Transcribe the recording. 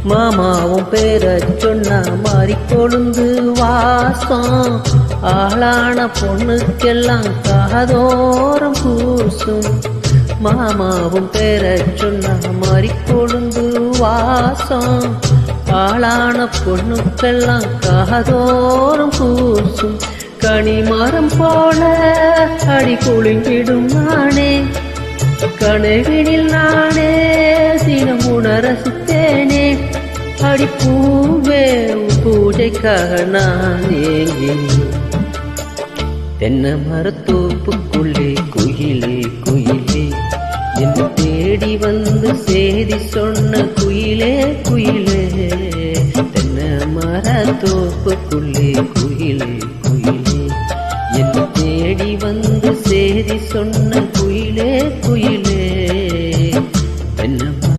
மாமாவும் பேர சொன்னா மாறி கொழுந்து வாசம் ஆளான பொண்ணுக்கெல்லாம் காதோரம் பூசும். மாமாவும் பேர சொன்னா மாறி கொழுந்து வாசம் ஆளான பொண்ணுக்கெல்லாம் காதோரம் பூசும். கனிமரம் போல அடி குளிங்கிடும் நானே கனவினில் நானே தினம் உணரசித்தேனே. அடிப்பூவே பூஜைக்காக நான் ஏங்கி தென்னை மரத்தோப்புக்குள்ளே குயிலே குயிலே என்னை தேடி வந்து செய்தி சொன்ன குயிலே குயிலே தென்னை மரத்தோப்புக்குள்ளே குயிலே